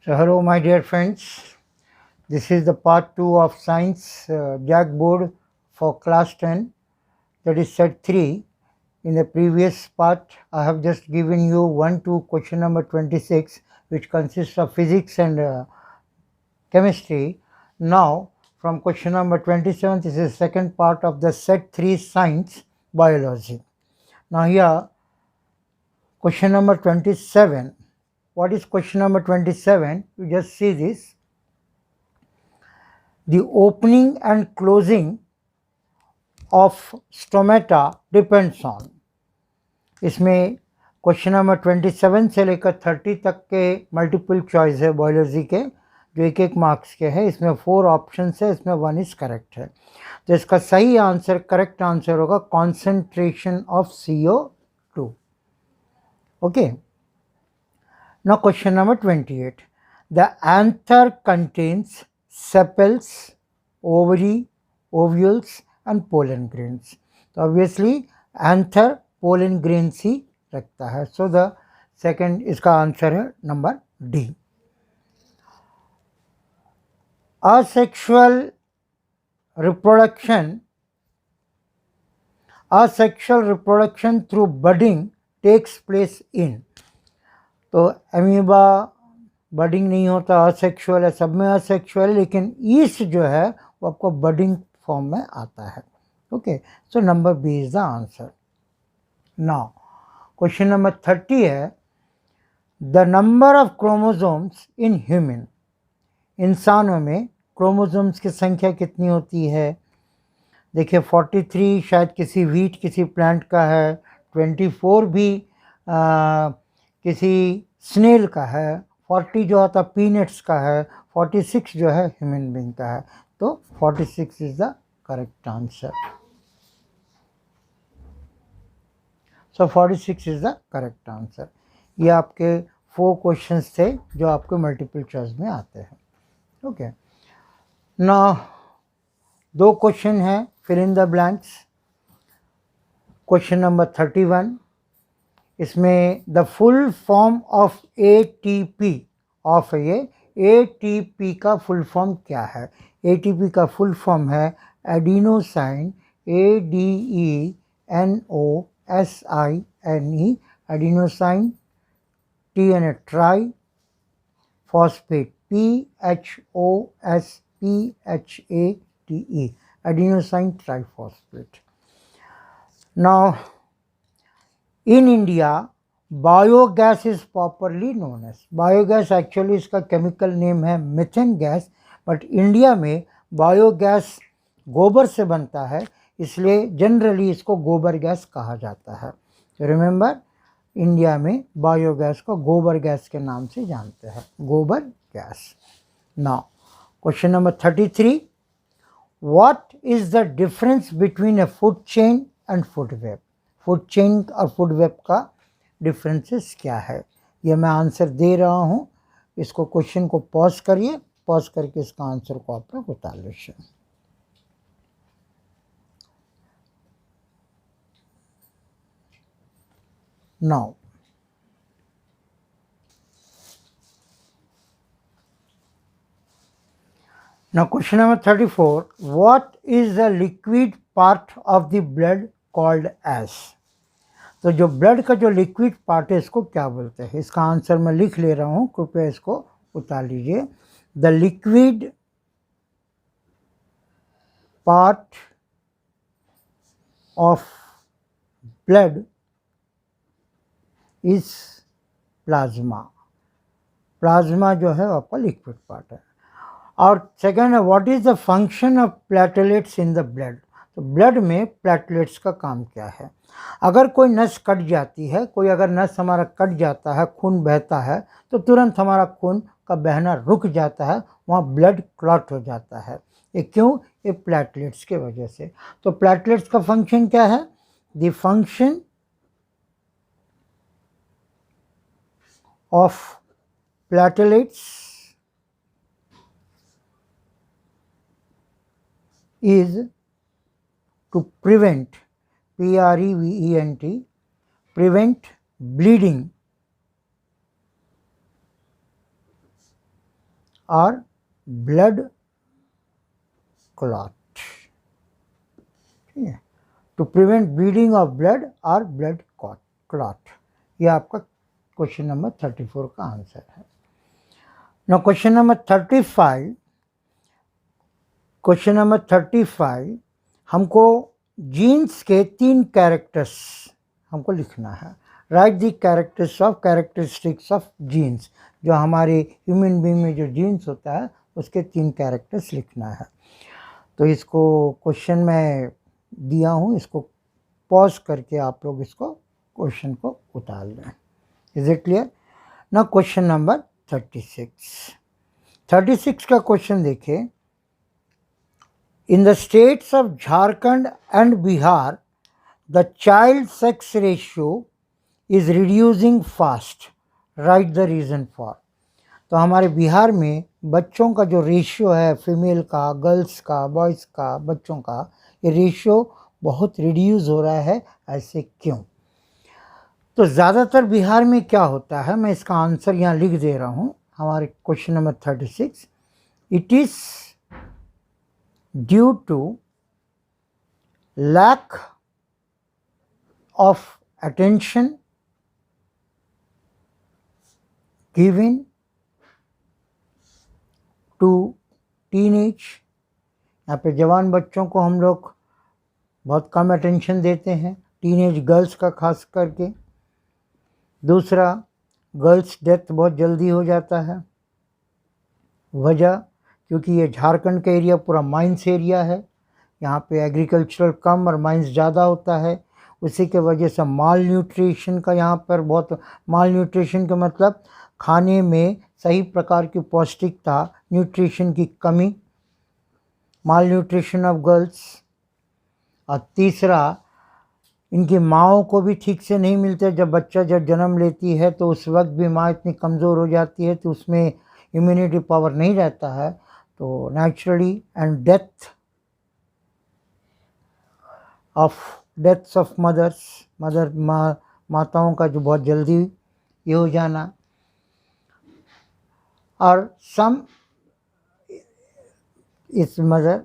So hello my dear friends, this is the part 2 of science Jackboard for class 10, that is set 3. In the previous part I have just given you 1 to question number 26, which consists of physics and chemistry. Now from question number 27, this is the second part of the set 3 science biology. Now here question number 27. What is question number 27? You just see this. The opening and closing of stomata depends on. इसमें question number 27 से लेकर 30 तक के multiple choice है biology के, जो एक एक मार्क्स के हैं. इसमें 4 ऑप्शन है, इसमें 1 इज करेक्ट है. तो इसका सही आंसर, करेक्ट आंसर होगा concentration of CO2. Okay. Now question number 28. The anther contains sepals, ovary, ovules and pollen grains. तो obviously anther pollen grains ही रखता है. So the second इसका आंसर है number D. Asexual reproduction through budding takes place in. तो amoeba budding नहीं होता, asexual है, सब में असेक्सुअल है, लेकिन ईस्ट जो है वो आपको बडिंग फॉर्म में आता है. Okay. So number B is the answer. Now question number 30 है. The number of chromosomes in human. इंसानों में क्रोमोसोम्स की संख्या कितनी होती है? देखिए 43 शायद किसी वीट, किसी प्लांट का है, 24 भी किसी स्नेल का है, 40 जो होता पीनट्स का है, 46 जो है ह्यूमन बीइंग का है. तो 46 is the correct answer. So 46 is the correct answer. ये आपके 4 क्वेश्चंस थे जो आपके मल्टीपल चॉइस में आते हैं. ओके. ना 2 क्वेश्चन हैं, fill in the blanks. Question number 31. इसमें the full form of ATP of ये ATP का फुल फॉर्म क्या है? ATP का फुल फॉर्म है adenosine, ADENOSINE, adenosine, TNA tri phosphate, PHOSPHATE, adenosine triphosphate. Now in India, biogas is properly known as. Biogas actually इसका chemical name है methane gas, but India में biogas गोबर से बनता है, इसलिए जनरली इसको गोबर गैस कहा जाता है. रिमेंबर, इंडिया में बायोगैस को गोबर गैस के नाम से जानते हैं, गोबर gas. Now question number 33. What is the difference between A food chain and food web? Food chain और फूड वेब का डिफरेंसेस क्या है? ये मैं आंसर दे रहा हूँ. इसको क्वेश्चन को पॉज करिए, पॉज करके इसका आंसर को आप लोग बता लीजिए. Now question number 34. What is the liquid part of the blood called as? तो जो ब्लड का जो लिक्विड पार्ट है इसको क्या बोलते हैं? इसका आंसर मैं लिख ले रहा हूँ, कृपया इसको उतार लीजिए. The liquid part of blood is plasma. Plasma जो है आपका लिक्विड पार्ट है. और सेकेंड है, what is the function of platelets in the blood? तो ब्लड में प्लेटलेट्स का काम क्या है? अगर कोई नस कट जाती है, कोई अगर नस हमारा कट जाता है, खून बहता है, तो तुरंत हमारा खून का बहना रुक जाता है, वहाँ ब्लड क्लॉट हो जाता है. ये क्यों? ये प्लेटलेट्स के वजह से. तो प्लेटलेट्स का फंक्शन क्या है? The function of platelets is to prevent, PREVENT, prevent bleeding और ब्लड क्लॉट, ठीक है, to prevent bleeding of blood और ब्लड क्लॉट। ये आपका क्वेश्चन नंबर 34 का आंसर है। Now question number 35, question number 35 हमको जीन्स के 3 कैरेक्टर्स हमको लिखना है। Right the characteristics of genes, जो हमारे ह्यूमन बीइंग में जो जीन्स होता है उसके 3 कैरेक्टर्स लिखना है। तो इसको क्वेश्चन में दिया हूँ, इसको पॉज करके आप लोग इसको क्वेश्चन को उतार लें। Is it clear? Now question number 36 का क्वेश्चन देखिए। In the states of Jharkhand and Bihar the child sex ratio is reducing fast, right the reason for. तो हमारे बिहार में बच्चों का जो रेशियो है, फीमेल का, गर्ल्स का, बॉयज़ का, बच्चों का, ये रेशियो बहुत रिड्यूस हो रहा है, ऐसे क्यों? तो ज़्यादातर बिहार में क्या होता है, मैं इसका आंसर यहाँ लिख दे रहा हूँ। हमारे question number 36, it is due to lack of attention given to teenage. यहाँ पे जवान बच्चों को हम लोग बहुत कम अटेंशन देते हैं, टीनेज गर्ल्स का खास करके। दूसरा, गर्ल्स डेथ बहुत जल्दी हो जाता है। वजह, क्योंकि ये झारखंड का एरिया पूरा माइंस एरिया है, यहाँ पे एग्रीकल्चरल कम और माइंस ज़्यादा होता है। उसी के वजह से माल न्यूट्रिशन का यहाँ पर बहुत, माल न्यूट्रिशन का मतलब खाने में सही प्रकार की पौष्टिकता, न्यूट्रिशन की कमी, माल न्यूट्रिशन ऑफ गर्ल्स। और तीसरा, इनकी माँओं को भी ठीक से नहीं मिलते। जब बच्चा जब जन्म लेती है तो उस वक्त भी माँ इतनी कमज़ोर हो जाती है तो उसमें इम्यूनिटी पावर नहीं रहता है, तो नेचुरली एंड डेथ्स ऑफ माताओं का जो बहुत जल्दी ये हो जाना, और सम इस mother,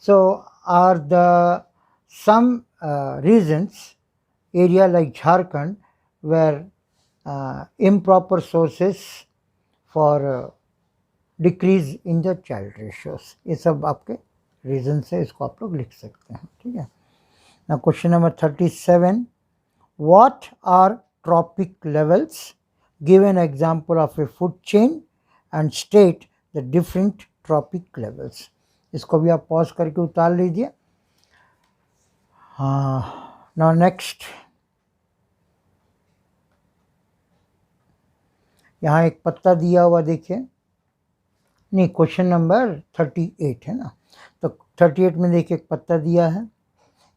so are the some reasons area like Jharkhand where improper sources for decrease in the child ratios। ये सब आपके रीजन्स है, इसको आप लोग लिख सकते हैं, ठीक है। ना question number 37, what are trophic levels? Give an example of a food chain and state the different trophic levels। इसको भी आप पॉज करके उतार लीजिए। हाँ, नाउ नेक्स्ट, यहाँ एक पत्ता दिया हुआ देखिए, नहीं क्वेश्चन नंबर 38 है ना, तो 38 में देखिए एक पत्ता दिया है।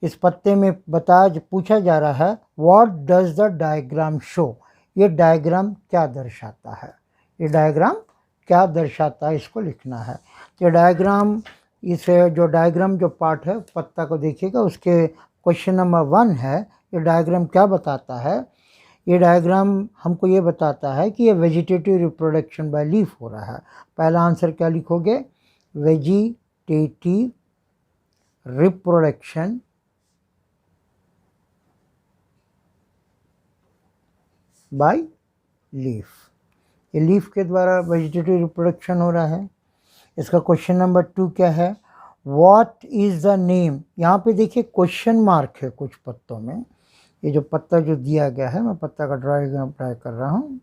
इस पत्ते में पूछा जा रहा है what does the diagram show. ये डायग्राम क्या दर्शाता है, ये डायग्राम क्या दर्शाता है, इसको लिखना है। तो डायग्राम, इसे जो डायग्राम जो पार्ट है पत्ता को देखिएगा, उसके क्वेश्चन नंबर 1 है, ये डायग्राम क्या बताता है। ये डायग्राम हमको ये बताता है कि ये वेजिटेटिव रिप्रोडक्शन बाय लीफ हो रहा है। पहला आंसर क्या लिखोगे, वेजिटेटिव रिप्रोडक्शन बाय लीफ। ये लीफ के द्वारा वेजिटेटिव रिप्रोडक्शन हो रहा है। इसका क्वेश्चन नंबर 2 क्या है, व्हाट इज़ द नेम। यहाँ पे देखिए क्वेश्चन मार्क है कुछ पत्तों में। ये जो पत्ता जो दिया गया है, मैं पत्ता का ड्राइंग ट्राई कर रहा हूँ।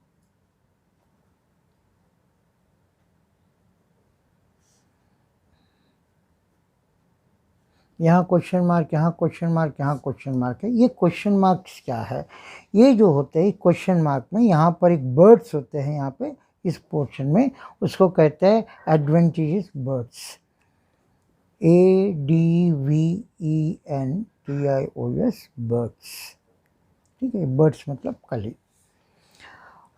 यहाँ क्वेश्चन मार्क, यहाँ क्वेश्चन मार्क, यहाँ क्वेश्चन मार्क है। ये क्वेश्चन मार्क्स क्या है, ये जो होते हैं क्वेश्चन मार्क में, यहाँ पर एक बर्ड्स होते हैं, यहाँ पे इस पोर्शन में, उसको कहते हैं एडवेंटिशियस बर्ड्स, ADVENTIOUS बर्ड्स, ठीक है। बर्ड्स मतलब कली।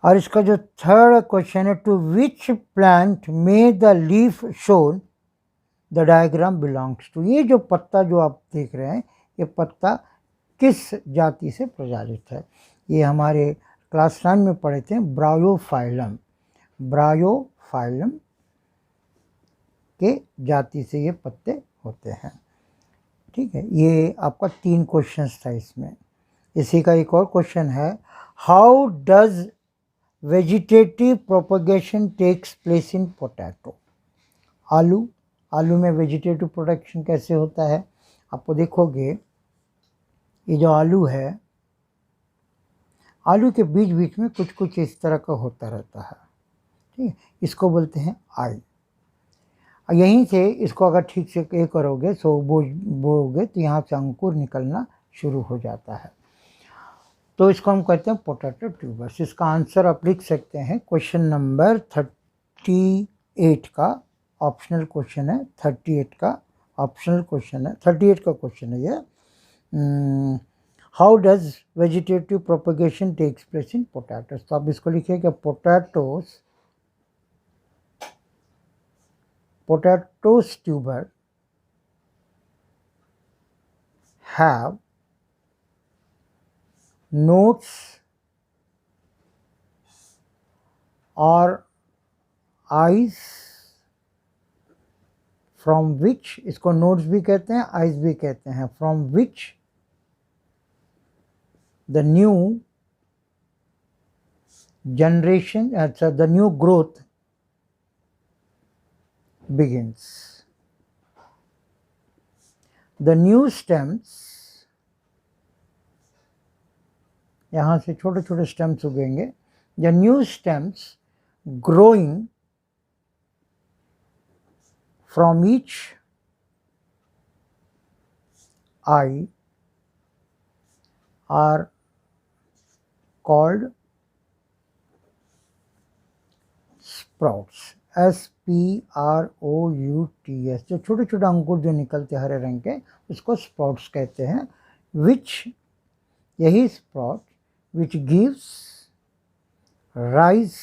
और इसका जो थर्ड क्वेश्चन है, to which plant may the leaf shown the diagram belongs to. ये जो पत्ता जो आप देख रहे हैं, ये पत्ता किस जाति से प्रजातित है। ये हमारे क्लास 9 में पढ़े थे, ब्रायोफाइलम। ब्रायोफाइलम के जाति से ये पत्ते होते हैं। ठीक है, ये आपका 3 क्वेश्चंस था इसमें। इसी का एक और क्वेश्चन है, how does vegetative propagation takes place in potato. आलू में वेजिटेटिव प्रोडक्शन कैसे होता है। आपको देखोगे ये जो आलू है, आलू के बीच बीच में कुछ कुछ इस तरह का होता रहता है। ठीक है, इसको बोलते हैं आई। यहीं से इसको अगर ठीक से ये करोगे, सो बोओगे तो यहाँ से अंकुर निकलना शुरू हो जाता है। तो इसको हम कहते हैं पोटैटो ट्यूबर्स। इसका आंसर आप लिख सकते हैं क्वेश्चन नंबर 38 का, ऑप्शनल क्वेश्चन है। 38 का ऑप्शनल क्वेश्चन है, 38 का क्वेश्चन है ये। How does vegetative propagation takes place in potatoes. तो आप इसको लिखिए कि potatoes tuber have nodes or eyes from which, इसको nodes भी कहते हैं, eyes भी कहते हैं, from which the new generation, the new growth begins. The new stems, यहाँ से छोटे छोटे stems उगेंगे। The new stems growing from each eye are called sprouts. SPROUTS। जो छोटे छोटे अंकुर जो निकलते हरे रंग के, उसको स्प्राउट्स कहते हैं। विच, यही sprout which gives rise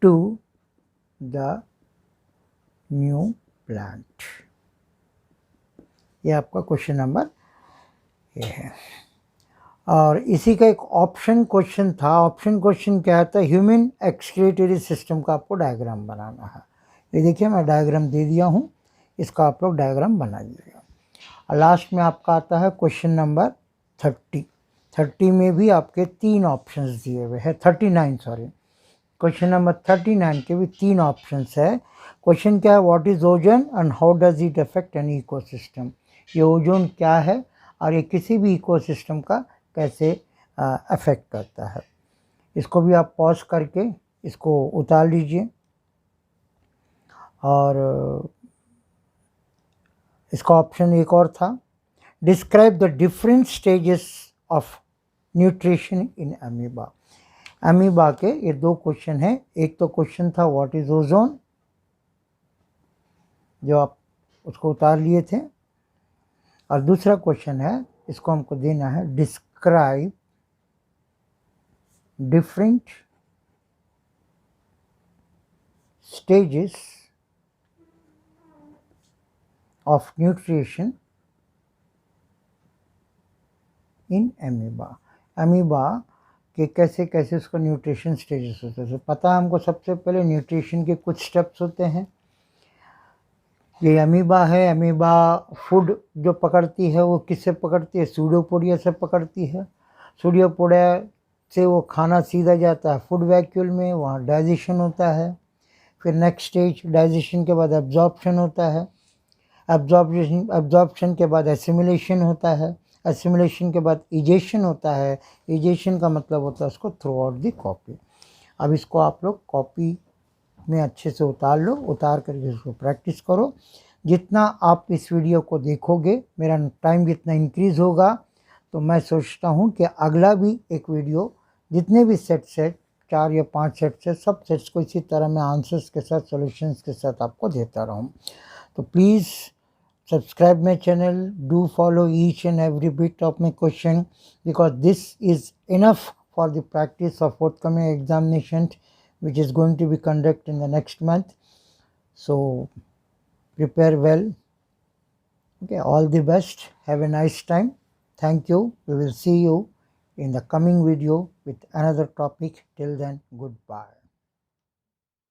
to the new plant. ये आपका क्वेश्चन नंबर ये है। और इसी का एक ऑप्शन क्वेश्चन था। ऑप्शन क्वेश्चन क्या था, ह्यूमन एक्सक्रीटरी सिस्टम का आपको डायग्राम बनाना है। ये देखिए मैं डायग्राम दे दिया हूँ, इसका आप लोग डायग्राम बनाइएगा। और लास्ट में आपका आता है क्वेश्चन नंबर 30। 30 में भी आपके 3 ऑप्शंस दिए हुए हैं। 39 सॉरी, क्वेश्चन नंबर 39 के भी 3 ऑप्शंस है। क्वेश्चन क्या है, what is ozone and how does it affect an ecosystem. ये ओजोन क्या है और ये किसी भी इकोसिस्टम का कैसे अफेक्ट करता है। इसको भी आप पॉज करके इसको उतार लीजिए। और इसका ऑप्शन एक और था, describe the different stages of nutrition in amoeba. Amoeba के ये 2 क्वेश्चन हैं। एक तो क्वेश्चन था व्हाट इज ओजोन, जो आप उसको उतार लिए थे, और दूसरा क्वेश्चन है, इसको हमको देना है, describe different stages of nutrition in amoeba. Amoeba के कैसे कैसे उसका न्यूट्रिशन स्टेजेस होते हैं। पता है हमको सबसे पहले न्यूट्रिशन के कुछ स्टेप्स होते हैं। ये अमीबा है, अमीबा फूड जो पकड़ती है वो किससे पकड़ती है, सूडोपोडिया से पकड़ती है। सूडोपोडिया से वो खाना सीधा जाता है फूड वैक्यूल में, वहाँ डाइजेशन होता है। फिर नेक्स्ट स्टेज डाइजेशन के बाद एब्जॉर्प्शन होता है। एब्जॉर्प्शन के बाद एसिमिलेशन होता है। एसिमिलेशन के बाद इजेशन होता है। इजेशन का मतलब होता है उसको थ्रू आउट दी कॉपी। अब इसको आप लोग कॉपी में अच्छे से उतार लो, उतार करके इसको प्रैक्टिस करो। जितना आप इस वीडियो को देखोगे, मेरा टाइम जितना इंक्रीज़ होगा, तो मैं सोचता हूँ कि अगला भी एक वीडियो, जितने भी सेट्स है 4 या 5 सेट्स है, सब सेट्स को इसी तरह मैं आंसर्स के साथ, सॉल्यूशंस के साथ आपको देता रहूँ। तो please subscribe my channel, do follow each and every bit of my question, because this is enough for the practice of forthcoming examinations which is going to be conducted in the next month. So prepare well. Okay, all the best. Have a nice time. Thank you. We will see you in the coming video with another topic. Till then, goodbye.